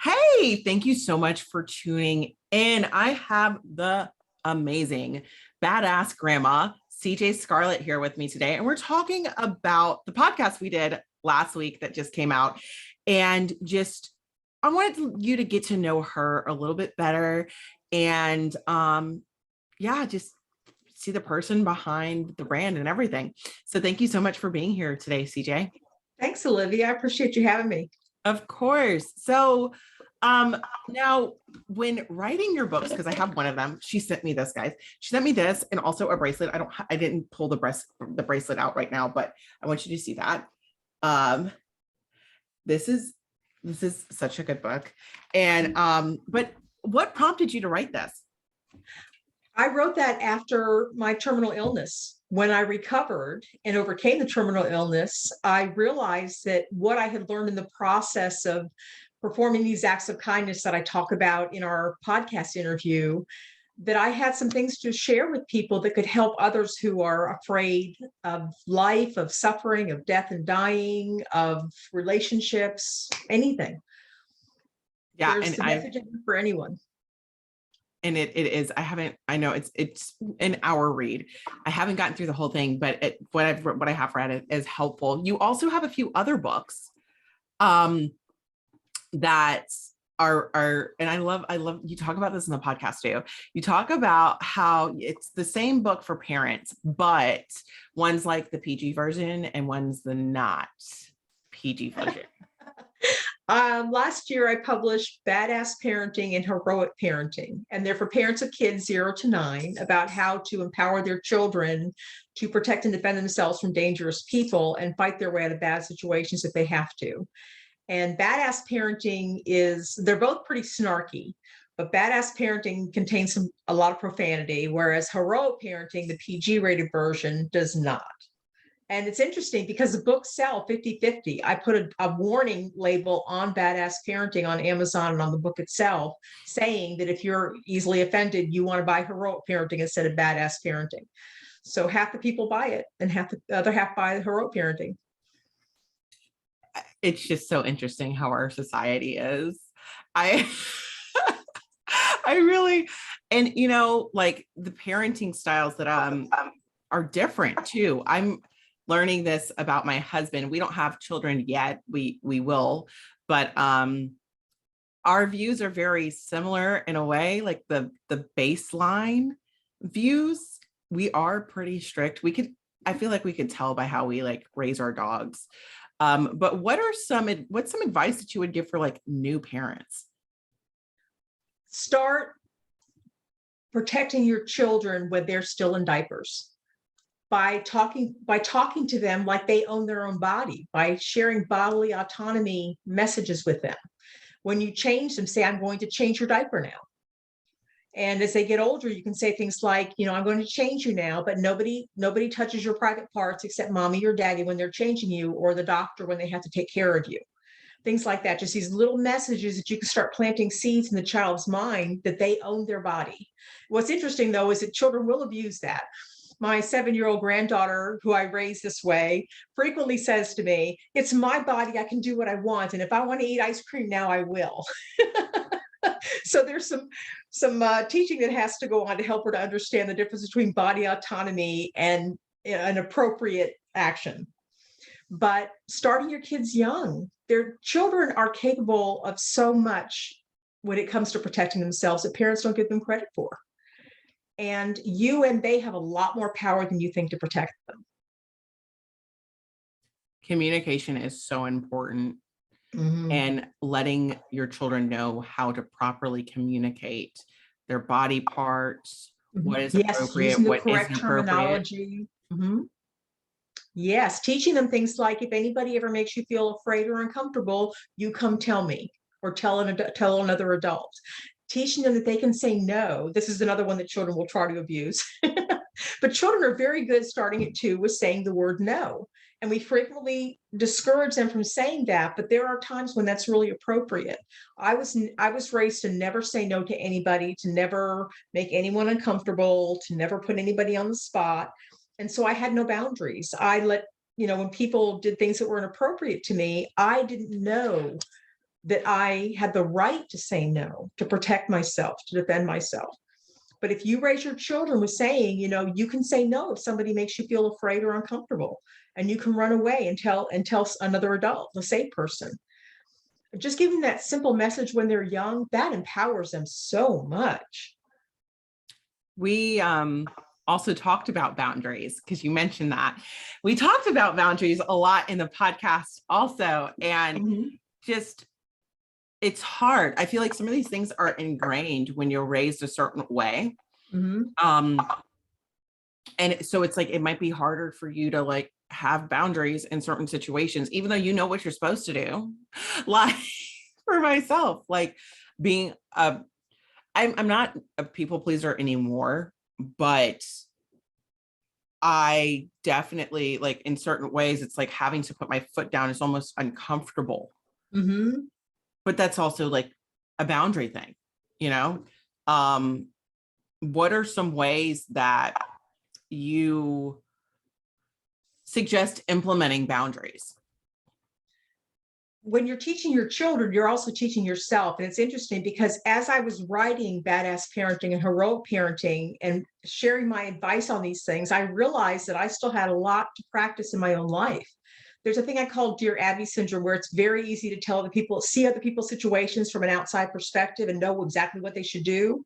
Hey, thank you so much for tuning in. I have the amazing badass grandma, CJ Scarlet, here with me today. And we're talking about the podcast we did last week that just came out. And just, I wanted you to get to know her a little bit better. And yeah, just see the person behind the brand and everything. So thank you so much for being here today, CJ. Thanks, Olivia. I appreciate you having me. Of course. So now when writing your books, because I have one of them, she sent me this, guys. She sent me this and also a bracelet. I didn't pull the bracelet out right now, but I want you to see that. This is such a good book. And but what prompted you to write this? I wrote that after my terminal illness. When I recovered and overcame the terminal illness, I realized that what I had learned in the process of performing these acts of kindness that I talk about in our podcast interview, that I had some things to share with people that could help others who are afraid of life, of suffering, of death and dying, of relationships, anything. Yeah, There's and the message for anyone. And it is, I know it's an hour read. I haven't gotten through the whole thing, but what I have read it is helpful. You also have a few other books that are and I love you talk about this in the podcast too. You talk about how it's the same book for parents, but one's like the PG version and one's the not PG version. Last year, I published Badass Parenting and Heroic Parenting, and they're for parents of kids 0 to 9 about how to empower their children to protect and defend themselves from dangerous people and fight their way out of bad situations if they have to. And Badass Parenting they're both pretty snarky, but Badass Parenting contains a lot of profanity, whereas Heroic Parenting, the PG rated version, does not. And it's interesting because the books sell 50-50. I put a warning label on Badass Parenting on Amazon and on the book itself, saying that if you're easily offended, you want to buy Heroic Parenting instead of Badass Parenting. So half the people buy it and half the other half buy the Heroic Parenting. It's just so interesting how our society is. I really, and like the parenting styles that are different too. I'm learning this about my husband. We don't have children yet. We will, but our views are very similar in a way. Like the baseline views, we are pretty strict. I feel like we could tell by how we like raise our dogs. But what's some advice that you would give for like new parents? Start protecting your children when they're still in diapers. By talking to them like they own their own body, by sharing bodily autonomy messages with them. When you change them, say, I'm going to change your diaper now. And as they get older, you can say things like, I'm going to change you now, but nobody touches your private parts except mommy or daddy when they're changing you, or the doctor when they have to take care of you. Things like that, just these little messages that you can start planting seeds in the child's mind that they own their body. What's interesting, though, is that children will abuse that. My 7-year-old granddaughter, who I raised this way, frequently says to me, it's my body, I can do what I want. And if I want to eat ice cream now, I will. So there's some teaching that has to go on to help her to understand the difference between body autonomy and an appropriate action. But starting your kids young, their children are capable of so much when it comes to protecting themselves that parents don't give them credit for. And you and they have a lot more power than you think to protect them. Communication is so important. Mm-hmm. And letting your children know how to properly communicate their body parts, mm-hmm. what is appropriate, what isn't terminology. Mm-hmm. Yes, teaching them things like, if anybody ever makes you feel afraid or uncomfortable, you come tell me, or tell another adult. Teaching them that they can say no. This is another one that children will try to abuse. But children are very good starting at 2 with saying the word no. And we frequently discourage them from saying that, but there are times when that's really appropriate. I was raised to never say no to anybody, to never make anyone uncomfortable, to never put anybody on the spot. And so I had no boundaries. I let, when people did things that were inappropriate to me, I didn't know that I had the right to say no, to protect myself, to defend myself. But if you raise your children with saying, you can say no if somebody makes you feel afraid or uncomfortable, and you can run away and tell another adult, the safe person. Just giving that simple message when they're young, that empowers them so much. We also talked about boundaries, because you mentioned that. We talked about boundaries a lot in the podcast also. And just, it's hard. I feel like some of these things are ingrained when you're raised a certain way. And so it's like, it might be harder for you to like have boundaries in certain situations, even though you know what you're supposed to do. Like for myself, like being I'm not a people pleaser anymore, but I definitely, like, in certain ways, it's like having to put my foot down is almost uncomfortable. But that's also like a boundary thing, you know? What are some ways that you suggest implementing boundaries? When you're teaching your children, you're also teaching yourself. And it's interesting because as I was writing Badass Parenting and Heroic Parenting and sharing my advice on these things, I realized that I still had a lot to practice in my own life. There's a thing I call Dear Abby syndrome, where it's very easy to tell other people, see other people's situations from an outside perspective and know exactly what they should do.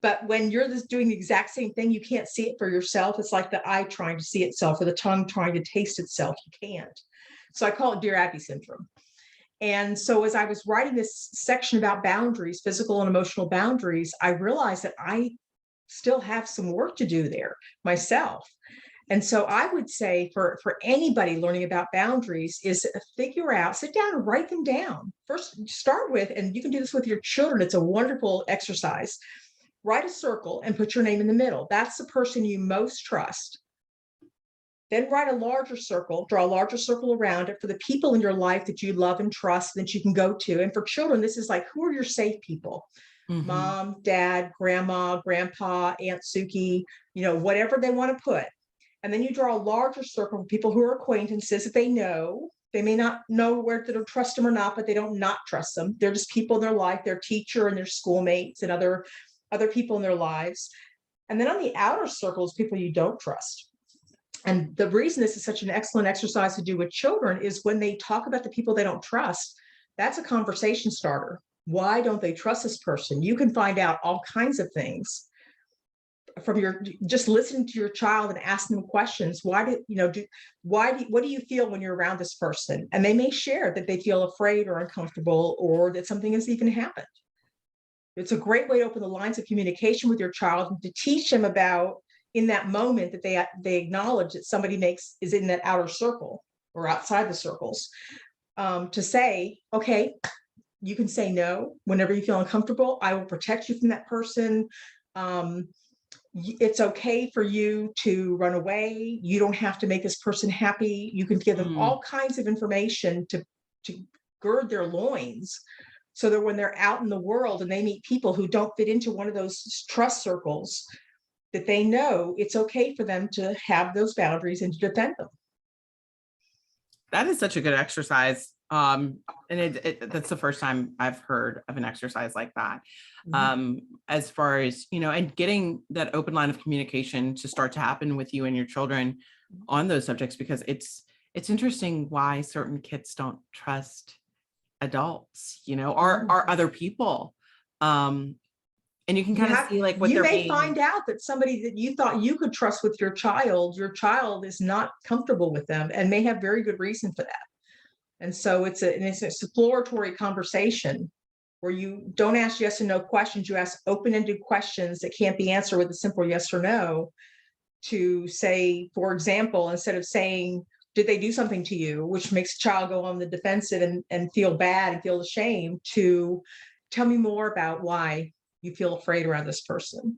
But when you're doing the exact same thing, you can't see it for yourself. It's like the eye trying to see itself or the tongue trying to taste itself. You can't. So I call it Dear Abby syndrome. And so as I was writing this section about boundaries, physical and emotional boundaries, I realized that I still have some work to do there myself. And so I would say for anybody learning about boundaries is figure out, sit down and write them down. First, start with, and you can do this with your children. It's a wonderful exercise. Write a circle and put your name in the middle. That's the person you most trust. Then write a larger circle, draw a larger circle around it for the people in your life that you love and trust that you can go to. And for children, this is like, who are your safe people? Mom, dad, grandma, grandpa, Aunt Suki, whatever they want to put. And then you draw a larger circle of people who are acquaintances that they know. They may not know whether to trust them or not, but they don't not trust them. They're just people in their life, their teacher and their schoolmates and other people in their lives. And then on the outer circles, people you don't trust. And the reason this is such an excellent exercise to do with children is when they talk about the people they don't trust, that's a conversation starter. Why don't they trust this person? You can find out all kinds of things from just listening to your child and asking them questions. What do you feel when you're around this person? And they may share that they feel afraid or uncomfortable or that something has even happened. It's a great way to open the lines of communication with your child and to teach them about, in that moment, that they acknowledge that somebody is in that outer circle or outside the circles, to say, okay, you can say no whenever you feel uncomfortable. I will protect you from that person. It's okay for you to run away. You don't have to make this person happy. You can give them all kinds of information to gird their loins, so that when they're out in the world and they meet people who don't fit into one of those trust circles, that they know it's okay for them to have those boundaries and to defend them. That is such a good exercise. And that's the first time I've heard of an exercise like that. As far as, and getting that open line of communication to start to happen with you and your children on those subjects, because it's interesting why certain kids don't trust adults, or other people. And you can kind of see like what you may find out that somebody that you thought you could trust with your child is not comfortable with them and may have very good reason for that. And so it's an exploratory conversation where you don't ask yes and no questions. You ask open-ended questions that can't be answered with a simple yes or no, to say, for example, instead of saying, did they do something to you, which makes a child go on the defensive and feel bad and feel ashamed, to tell me more about why you feel afraid around this person,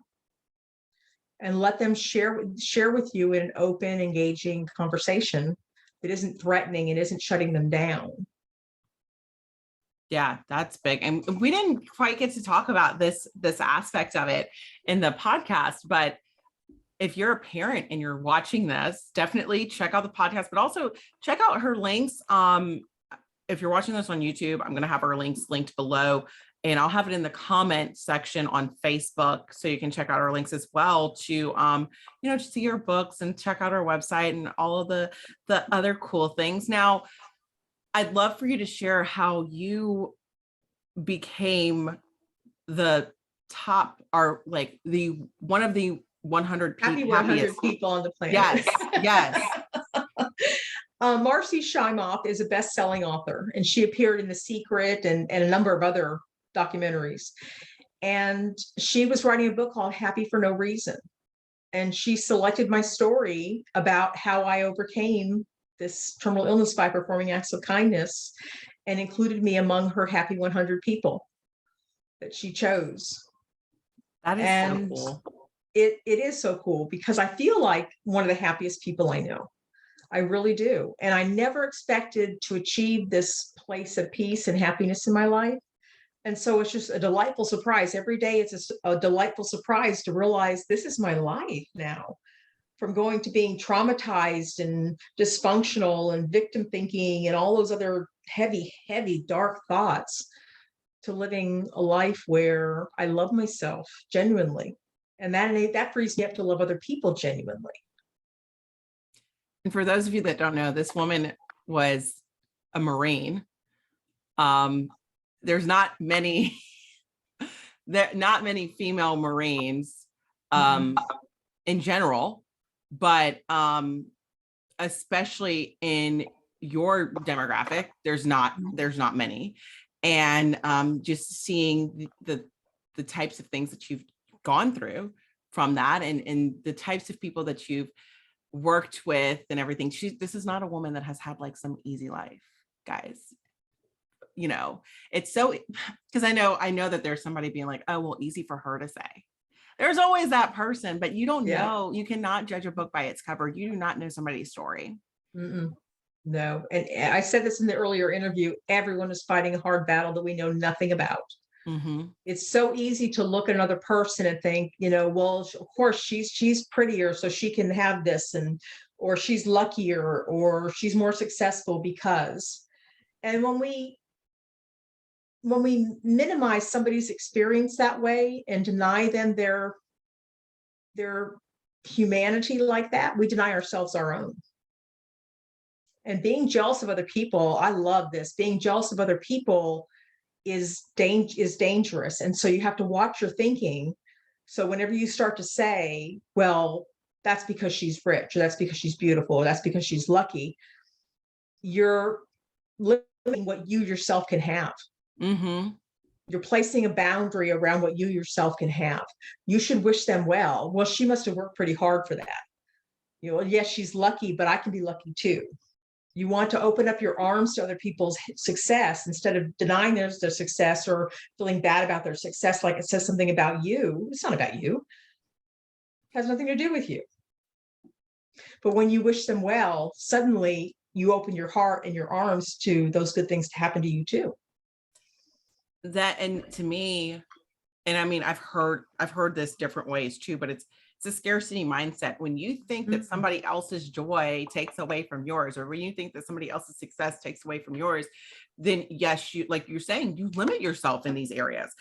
and let them share with you in an open, engaging conversation that isn't threatening and isn't shutting them down. Yeah, that's big. And we didn't quite get to talk about this aspect of it in the podcast, but if you're a parent and you're watching this, definitely check out the podcast, but also check out her links. if you're watching this on YouTube, I'm going to have our links linked below, and I'll have it in the comment section on Facebook. So you can check out our links as well to, to see your books and check out our website and all of the other cool things. Now, I'd love for you to share how you became the top, or like the one of the 100 Happy 100 happiest people on the planet. Yes, yes. Marcy Shimoff is a best-selling author, and she appeared in The Secret and a number of other documentaries. And she was writing a book called Happy for No Reason. And she selected my story about how I overcame this terminal illness by performing acts of kindness, and included me among her happy 100 people that she chose. That is so cool. It is so cool because I feel like one of the happiest people I know. I really do. And I never expected to achieve this place of peace and happiness in my life. And so it's just a delightful surprise. Every day it's a delightful surprise to realize this is my life now. From going to being traumatized and dysfunctional and victim thinking and all those other heavy, heavy, dark thoughts, to living a life where I love myself genuinely. And that frees me up to love other people genuinely. And for those of you that don't know, this woman was a Marine. There's not many female Marines in general, but especially in your demographic, there's not many. And just seeing the types of things that you've gone through from that, and the types of people that you've worked with and everything. This is not a woman that has had like some easy life, guys. It's so, because I know that there's somebody being like, oh, well, easy for her to say. There's always that person, but you don't know. You cannot judge a book by its cover. You do not know somebody's story. No. And I said this in the earlier interview, everyone is fighting a hard battle that we know nothing about. It's so easy to look at another person and think, well, of course she's prettier, so she can have this, or she's luckier, or she's more successful because. And when we minimize somebody's experience that way and deny them their humanity like that, we deny ourselves our own. And being jealous of other people, I love this. Being jealous of other people is dangerous. And so you have to watch your thinking. So whenever you start to say, well, that's because she's rich, or that's because she's beautiful, or that's because she's lucky, you're limiting what you yourself can have. You're placing a boundary around what you yourself can have. You should wish them well. Well, she must have worked pretty hard for that. Yes, she's lucky, but I can be lucky too. You want to open up your arms to other people's success instead of denying their success or feeling bad about their success, like it says something about you. It's not about you. It has nothing to do with you. But when you wish them well, suddenly you open your heart and your arms to those good things to happen to you too. That, and to me, and I mean, I've heard this different ways too, but it's a scarcity mindset. When you think that somebody else's joy takes away from yours, or when you think that somebody else's success takes away from yours, then yes, you, like you're saying, you limit yourself in these areas.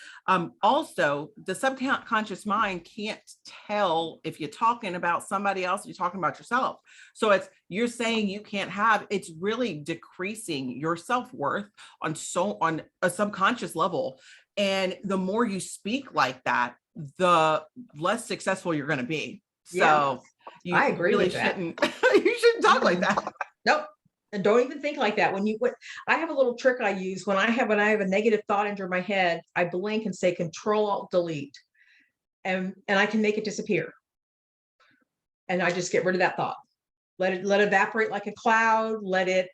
Also, the subconscious mind can't tell if you're talking about somebody else, you're talking about yourself. So you're saying you can't have, it's really decreasing your self-worth on a subconscious level. And the more you speak like that, the less successful you're going to be. So I agree really with that. You shouldn't talk like that. Nope. And don't even think like that. I have a little trick I use when I have a negative thought enter my head, I blink and say Control-Alt-Delete, and I can make it disappear. And I just get rid of that thought. Let it evaporate like a cloud. Let it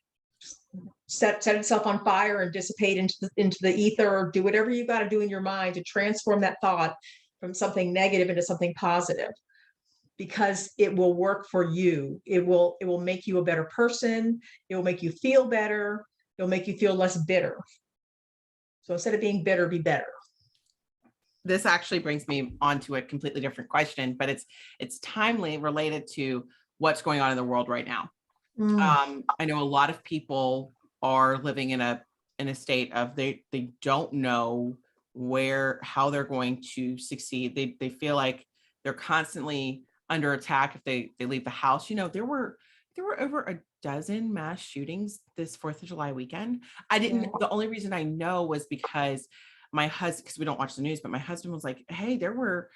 set itself on fire and dissipate into the ether, or do whatever you got to do in your mind to transform that thought from something negative into something positive, because it will work for you. It will make you a better person. It will make you feel better. It'll make you feel less bitter. So instead of being bitter, be better. This actually brings me on to a completely different question, but it's timely related to what's going on in the world right now. I know a lot of people are living in a state of they don't know how they're going to succeed. They feel like they're constantly under attack if they leave the house. There were over a dozen mass shootings this 4th of July weekend. The only reason I know was because my husband, because we don't watch the news, but my husband was like, hey, there were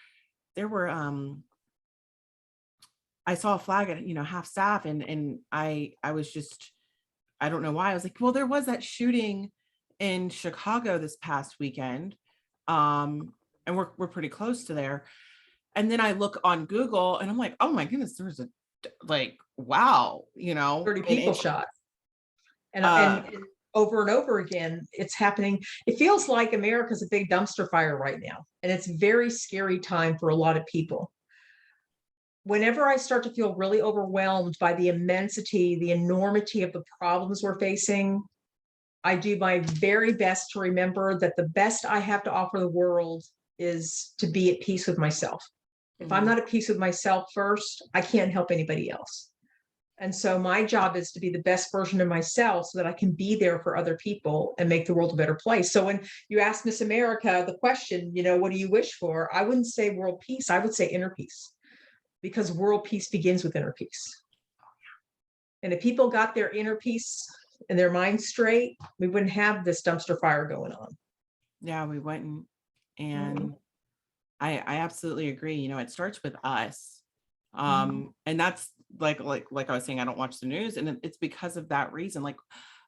I saw a flag at half staff, and I was just, I don't know why. I was like, well, there was that shooting in Chicago this past weekend. And we're pretty close to there. And then I look on Google and I'm like, oh my goodness, there's wow, 30 people shot. And over and over again, it's happening. It feels like America's a big dumpster fire right now. And it's a very scary time for a lot of people. Whenever I start to feel really overwhelmed by the immensity, the enormity of the problems we're facing, I do my very best to remember that the best I have to offer the world is to be at peace with myself. If I'm not at peace with myself first, I can't help anybody else. And so my job is to be the best version of myself so that I can be there for other people and make the world a better place. So when you ask Miss America the question, what do you wish for? I wouldn't say world peace. I would say inner peace, because world peace begins with inner peace. And if people got their inner peace and their mind straight, we wouldn't have this dumpster fire going on. Yeah, we wouldn't. And I absolutely agree. It starts with us. And that's like I was saying, I don't watch the news, and it's because of that reason. Like,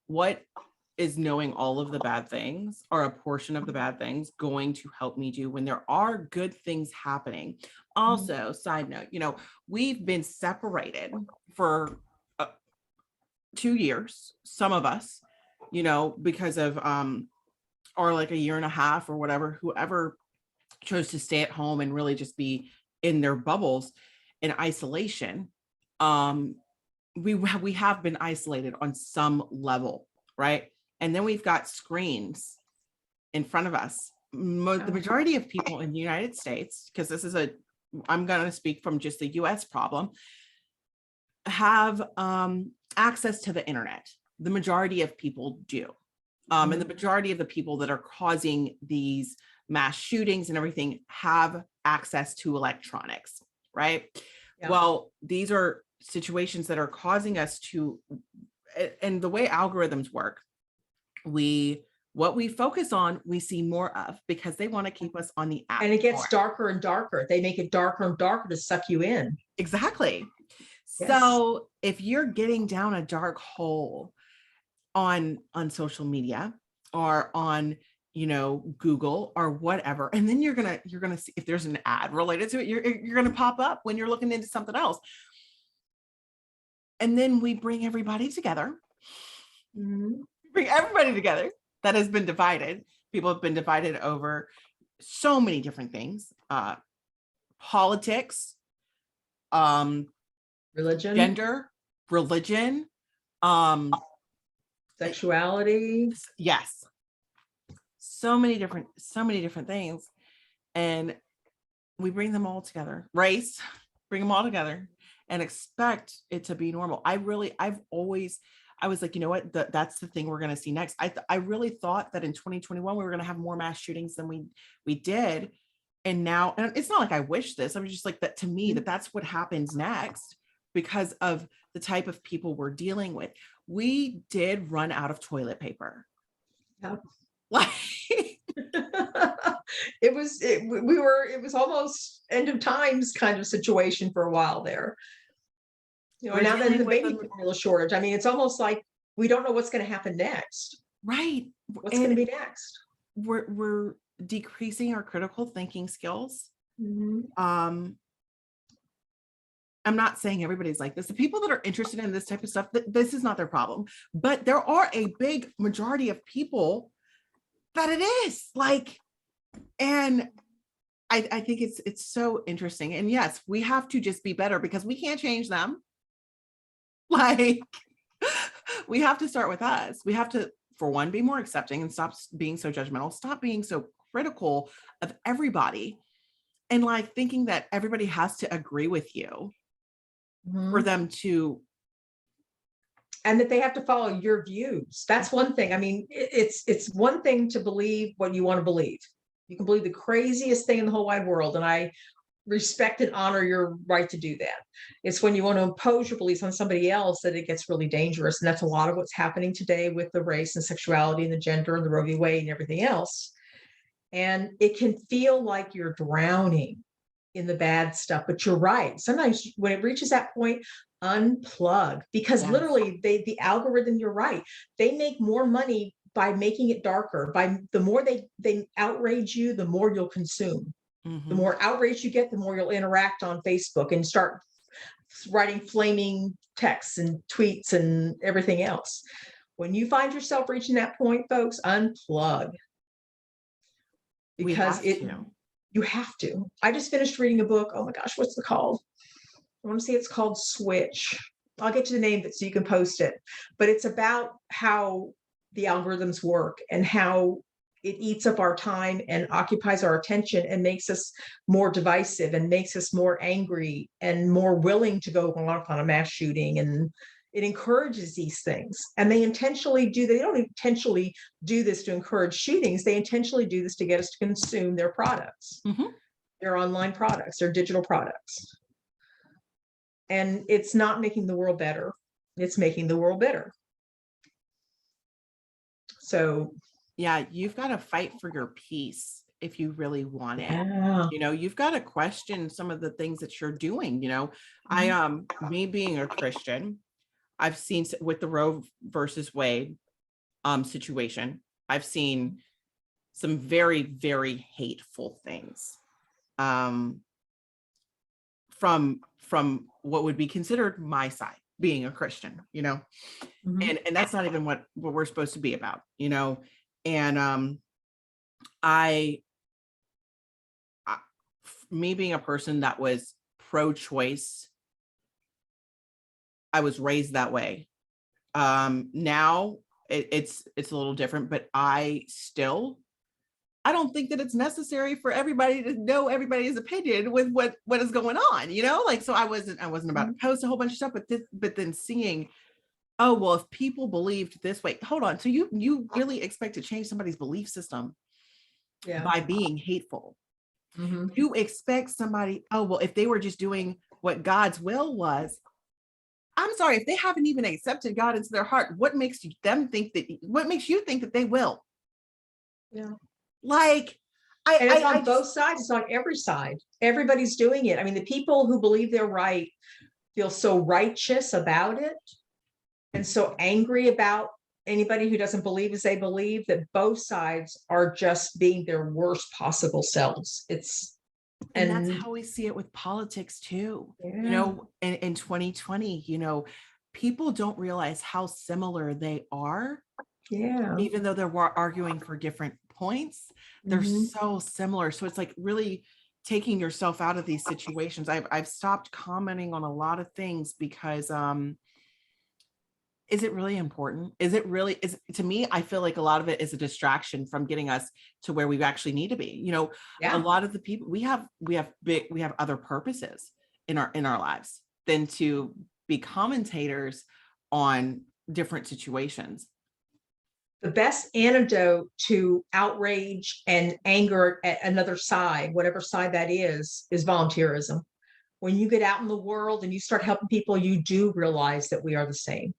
what is knowing all of the bad things, or a portion of the bad things, going to help me do when there are good things happening? Also, side note, we've been separated for 2 years, some of us, because of or like a year and a half or whatever, whoever chose to stay at home and really just be in their bubbles in isolation. We have been isolated on some level, right? And then we've got screens in front of us. The majority of people in the United States, because I'm going to speak from just the US problem, have access to the internet. The majority of people do. And the majority of the people that are causing these mass shootings and everything have access to electronics, right? Yeah. Well, these are situations that are causing us to, and the way algorithms work, what we focus on, we see more of, because they want to keep us on the app. And it gets darker and darker. They make it darker and darker to suck you in. Exactly. Yes. So if you're getting down a dark hole on social media or on Google or whatever, and then you're gonna see if there's an ad related to it, you're gonna pop up when you're looking into something else. And then we bring everybody together. Bring everybody together that has been divided. People have been divided over so many different things: politics, religion, gender, religion, sexuality. Yes. So many different things. And we bring them all together. Race, bring them all together and expect it to be normal. I was like, you know what? That's the thing we're going to see next. I really thought that in 2021, we were going to have more mass shootings than we did. And now, and it's not like I wish this, I was just like, that to me, that's what happens next because of the type of people we're dealing with. We did run out of toilet paper. Yep. Like it was almost end of times kind of situation for a while there. Now then the baby formula shortage. I mean, it's almost like we don't know what's going to happen next. Right. What's going to be next? We're decreasing our critical thinking skills. I'm not saying everybody's like this. The people that are interested in this type of stuff, this is not their problem. But there are a big majority of people that it is like, and I think it's so interesting. And yes, we have to just be better because we can't change them. Like, we have to start with us. We have to, for one, be more accepting and stop being so judgmental, stop being so critical of everybody, and like thinking that everybody has to agree with you for them to and that they have to follow your views. That's one thing. I mean, it's one thing to believe what you want to believe. You can believe the craziest thing in the whole wide world, and I respect and honor your right to do that. It's when you want to impose your beliefs on somebody else that it gets really dangerous. And that's a lot of what's happening today with the race and sexuality and the gender and the Roe v. Wade and everything else. And it can feel like you're drowning in the bad stuff, but you're right. Sometimes when it reaches that point, unplug, because Yes. literally the algorithm, you're right. They make more money by making it darker. By the more they outrage you, the more you'll consume. The more outrage you get, the more you'll interact on Facebook and start writing flaming texts and tweets and everything else. When you find yourself reaching that point, folks, unplug. Because you have to. I just finished reading a book. Oh my gosh, what's it called? I want to say it's called Switch. I'll get you the name of it so you can post it. But it's about how the algorithms work and how it eats up our time and occupies our attention and makes us more divisive and makes us more angry and more willing to go off on a mass shooting. And it encourages these things. And they intentionally do, they don't intentionally do this to encourage shootings. They intentionally do this to get us to consume their products, their online products, their digital products. And it's not making the world better. It's making the world bitter. So yeah, you've got to fight for your peace if you really want it. yeah. You know, you've got to question some of the things that you're doing. You know, I me being a Christian, I've seen with the Roe versus Wade situation, I've seen some very, very hateful things from what would be considered my side, being a Christian, you know, and that's not even what we're supposed to be about, you know. And me being a person that was pro-choice, I was raised that way. Now it's a little different, but I don't think that it's necessary for everybody to know everybody's opinion with what is going on, you know, like, so I wasn't about to post a whole bunch of stuff, but then seeing, oh, well, if people believed this way, hold on. So you really expect to change somebody's belief system by being hateful. You expect somebody, oh, well, if they were just doing what God's will was, I'm sorry, if they haven't even accepted God into their heart, what makes you think that they will? Yeah. Like, and it's on both sides. It's on every side. Everybody's doing it. I mean, the people who believe they're right feel so righteous about it and so angry about anybody who doesn't believe as they believe, that both sides are just being their worst possible selves. And that's how we see it with politics too. You know, in 2020, you know, people don't realize how similar they are. Yeah. Even though they're arguing for different points, they're so similar. So it's like really taking yourself out of these situations. I've stopped commenting on a lot of things because is it really important? Is to me, I feel like a lot of it is a distraction from getting us to where we actually need to be. You know, a lot of the people we have other purposes in our lives than to be commentators on different situations. The best antidote to outrage and anger at another side, whatever side that is volunteerism. When you get out in the world and you start helping people, you do realize that we are the same.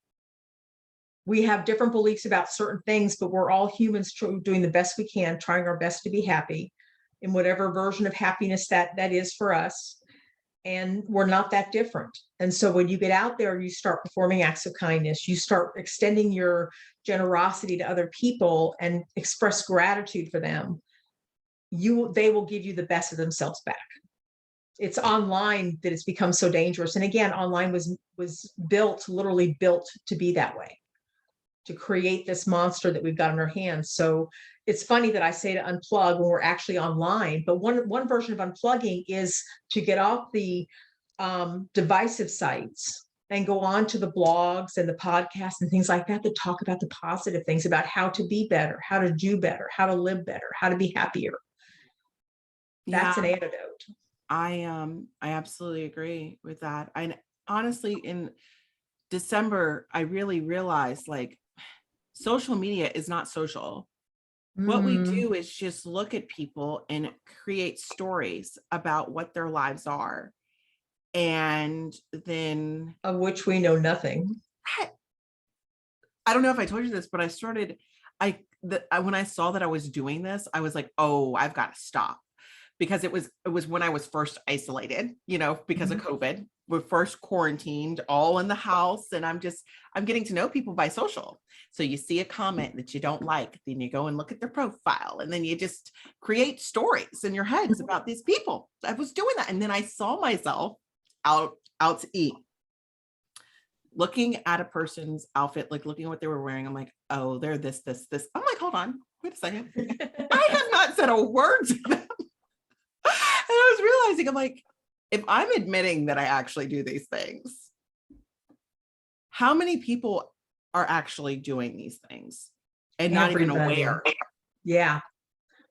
We have different beliefs about certain things, but we're all humans doing the best we can, trying our best to be happy in whatever version of happiness that is for us. And we're not that different. And so when you get out there, you start performing acts of kindness, you start extending your generosity to other people and express gratitude for them, they will give you the best of themselves back. It's online that it's become so dangerous. And again, online was literally built to be that way, to create this monster that we've got in our hands. So it's funny that I say to unplug when we're actually online, but one version of unplugging is to get off the divisive sites and go on to the blogs and the podcasts and things like that talk about the positive things, about how to be better, how to do better, how to live better, how to be happier. That's an antidote. I absolutely agree with that. And honestly, December, I really realized like social media is not social. What we Mm, do is just look at people and create stories about what their lives are. And then of which we know nothing. I, I don't know if I told you this, but when I saw that I was doing this, I was like, oh, I've got to stop, because it was when I was first isolated, because of Mhm. COVID. We're first quarantined all in the house, and I'm getting to know people by social. So you see a comment that you don't like, then you go and look at their profile, and then you just create stories in your heads about these people. I was doing that, and then I saw myself out to eat, looking at a person's outfit, like looking at what they were wearing. I'm like, oh, they're this. I'm like, hold on, wait a second. I have not said a word to them. And I was realizing, I'm like, if I'm admitting that I actually do these things, how many people are actually doing these things and not even Everybody. aware? Yeah.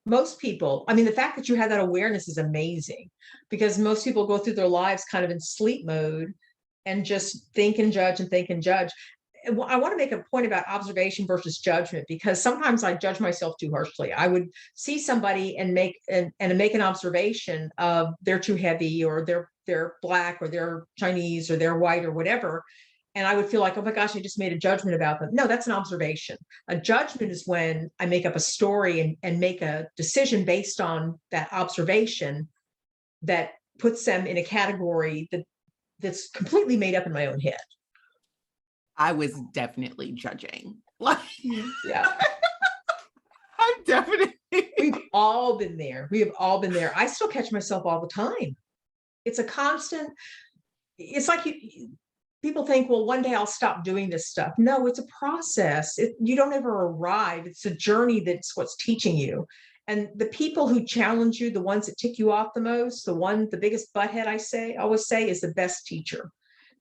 Most people, I mean, the fact that you have that awareness is amazing, because most people go through their lives kind of in sleep mode and just think and judge and think and judge. I want to make a point about observation versus judgment, because sometimes I judge myself too harshly. I would see somebody and make an observation of they're too heavy, or they're black, or they're Chinese, or they're white, or whatever. And I would feel like, oh my gosh, I just made a judgment about them. No, that's an observation. A judgment is when I make up a story and make a decision based on that observation that puts them in a category that's completely made up in my own head. I was definitely judging. Like, Yeah. I'm definitely. We've all been there. We have all been there. I still catch myself all the time. It's a constant, it's like people think, well, one day I'll stop doing this stuff. No, it's a process. You don't ever arrive. It's a journey that's what's teaching you. And the people who challenge you, the ones that tick you off the most, the biggest butthead, I always say, is the best teacher,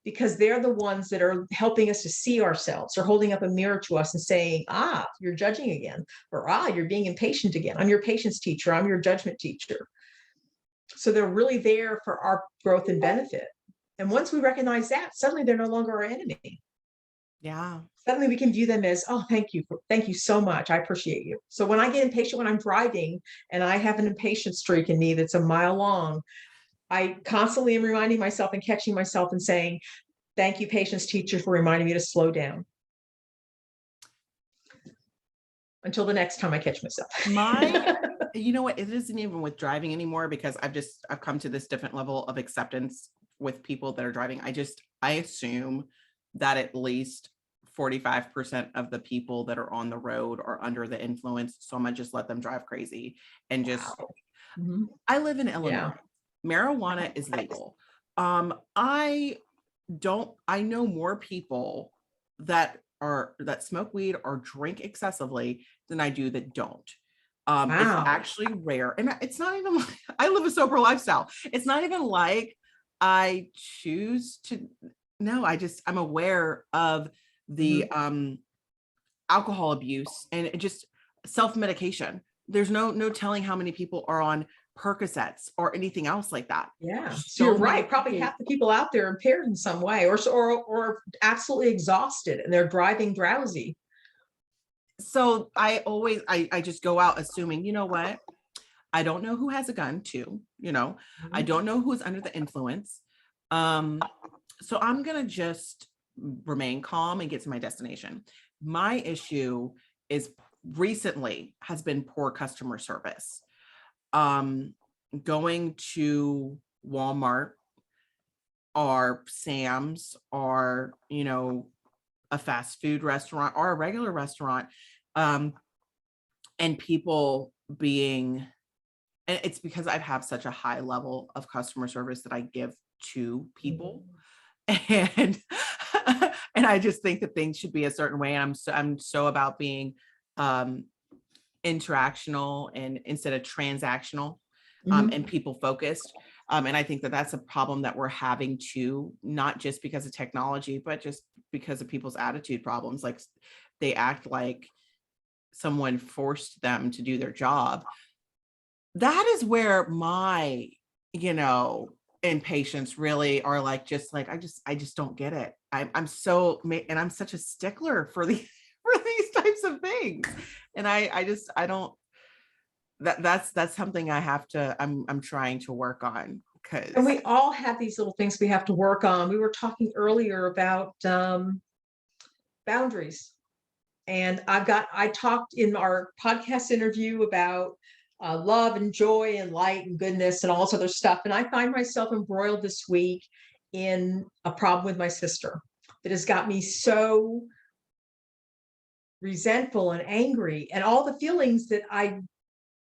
because they're the ones that are helping us to see ourselves, or holding up a mirror to us and saying, you're judging again, or you're being impatient again. I'm your patience teacher. I'm your judgment teacher. So they're really there for our growth and benefit. And once we recognize that, suddenly they're no longer our enemy. Yeah. Suddenly we can view them as, oh, thank you. Thank you so much. I appreciate you. So when I get impatient when I'm driving and I have an impatient streak in me that's a mile long, I constantly am reminding myself and catching myself and saying, thank you, patience teacher, for reminding me to slow down. Until the next time I catch myself. You know what? It isn't even with driving anymore, because I've come to this different level of acceptance with people that are driving. I assume that at least 45% of the people that are on the road are under the influence. So I'm gonna just let them drive crazy and just, Wow. Mm-hmm. I live in Illinois. Yeah. Marijuana is legal. I know more people that smoke weed or drink excessively than I do that don't. It's Wow. actually rare. And it's not even like I live a sober lifestyle. It's not even like I choose to. No, I'm aware of the alcohol abuse and just self-medication. There's no telling how many people are on Percocets or anything else like that. Yeah. So you're So many right. Probably people. half the people out there are impaired in some way, or absolutely exhausted, and they're driving drowsy. So I just go out assuming, you know what? I don't know who has a gun too, I don't know who's under the influence. So I'm gonna just remain calm and get to my destination. My issue is recently has been poor customer service. Going to Walmart or Sam's or, a fast food restaurant or a regular restaurant, and people being, and it's because I have such a high level of customer service that I give to people. And and I just think that things should be a certain way. And I'm so about being interactional and instead of transactional, and people focused. And I think that that's a problem that we're having too, not just because of technology, but just because of people's attitude problems. Like they act like someone forced them to do their job. That is where my, and patients really are like, just like, I just don't get it. I'm so, and I'm such a stickler for the, for these types of things. And I don't, that's something I have to, I'm trying to work on, because And we all have these little things we have to work on. We were talking earlier about boundaries. And I talked in our podcast interview about love and joy and light and goodness and all this other stuff. And I find myself embroiled this week in a problem with my sister that has got me so resentful and angry. And all the feelings that I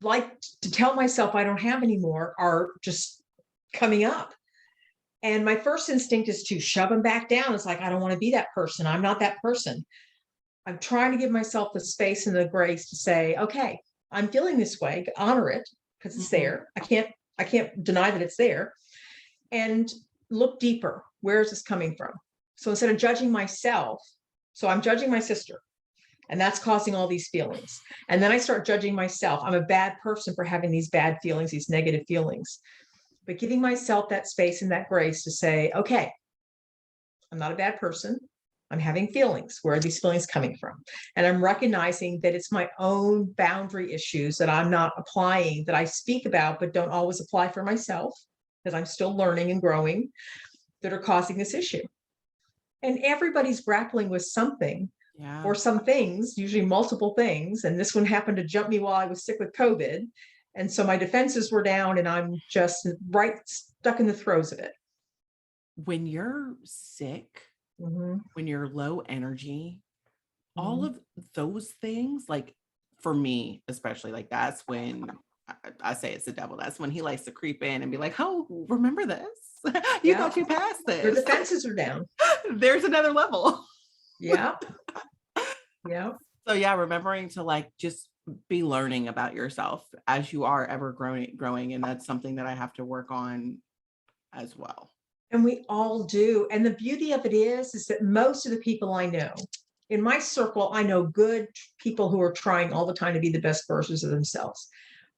like to tell myself I don't have anymore are just coming up. And my first instinct is to shove them back down. It's like, I don't want to be that person. I'm not that person. I'm trying to give myself the space and the grace to say, okay, I'm feeling this way, honor it because it's there. I can't deny that it's there. And look deeper. Where is this coming from? So instead of judging myself, so I'm judging my sister, and that's causing all these feelings. And then I start judging myself. I'm a bad person for having these bad feelings, these negative feelings. But giving myself that space and that grace to say, okay, I'm not a bad person. I'm having feelings. Where are these feelings coming from? And I'm recognizing that it's my own boundary issues that I'm not applying, that I speak about, but don't always apply for myself, because I'm still learning and growing, that are causing this issue. And everybody's grappling with something or some things, usually multiple things. And this one happened to jump me while I was sick with COVID. And so my defenses were down and I'm just right stuck in the throes of it. When you're sick, when you're low energy, all of those things, like for me, especially, like that's when I say it's the devil. That's when he likes to creep in and be like, oh, remember this? You thought you passed Your this. defenses are down. There's another level. Yeah. Yeah. So yeah, remembering to like just be learning about yourself as you are ever growing. And that's something that I have to work on as well. And we all do. And the beauty of it is that most of the people I know in my circle, I know good people who are trying all the time to be the best versions of themselves.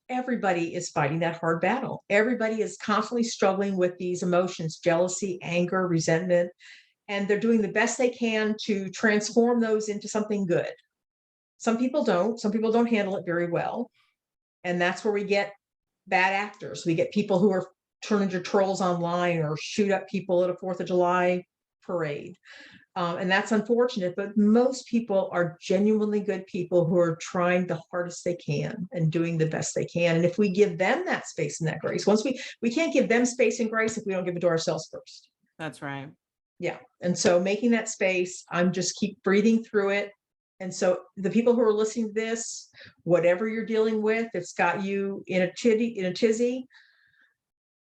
Everybody is fighting that hard battle. Everybody is constantly struggling with these emotions, jealousy, anger, resentment, and they're doing the best they can to transform those into something good. Some people don't handle it very well. And that's where we get bad actors. We get people who are turn into trolls online or shoot up people at a 4th of July parade. And that's unfortunate, but most people are genuinely good people who are trying the hardest they can and doing the best they can. And if we give them that space and that grace, once we can't give them space and grace if we don't give it to ourselves first. That's right. Yeah. And so making that space, I'm just keep breathing through it. And so the people who are listening to this, whatever you're dealing with, it's got you in a tizzy,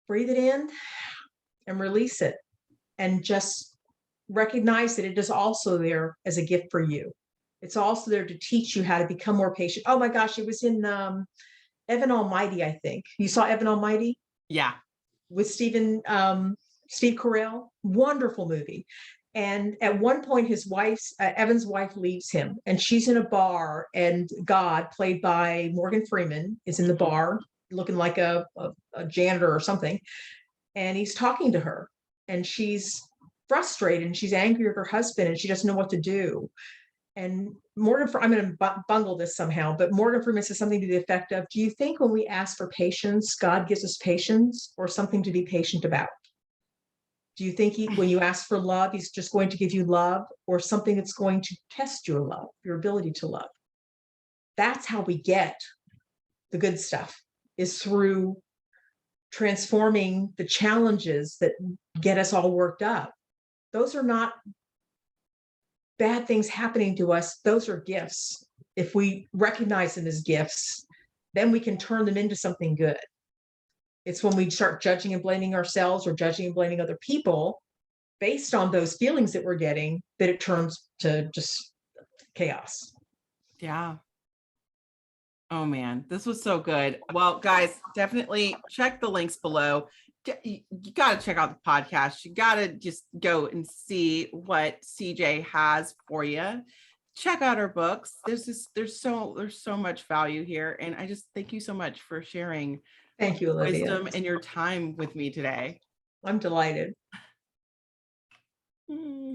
breathe it in and release it. And just recognize that it is also there as a gift for you. It's also there to teach you how to become more patient. Oh my gosh, it was in Evan Almighty, I think. You saw Evan Almighty? Yeah. With Steve Carell. Wonderful movie. And at one point, Evan's wife leaves him, and she's in a bar, and God, played by Morgan Freeman, is in the bar looking like a janitor or something. And he's talking to her, and she's frustrated and she's angry at her husband and she doesn't know what to do. And I'm going to bungle this somehow, but Morgan Freeman says something to the effect of, do you think when we ask for patience, God gives us patience or something to be patient about? Do you think when you ask for love, he's just going to give you love or something that's going to test your love, your ability to love? That's how we get the good stuff, is through transforming the challenges that get us all worked up. Those are not bad things happening to us. Those are gifts. If we recognize them as gifts, then we can turn them into something good. It's when we start judging and blaming ourselves or judging and blaming other people based on those feelings that we're getting that it turns to just chaos. Yeah. Oh man, this was so good. Well, guys, definitely check the links below. You got to check out the podcast. You got to just go and see what CJ has for you. Check out her books. There's so much value here. And I just thank you so much for sharing Thank you, Olivia. wisdom and your time with me today. I'm delighted. Mm.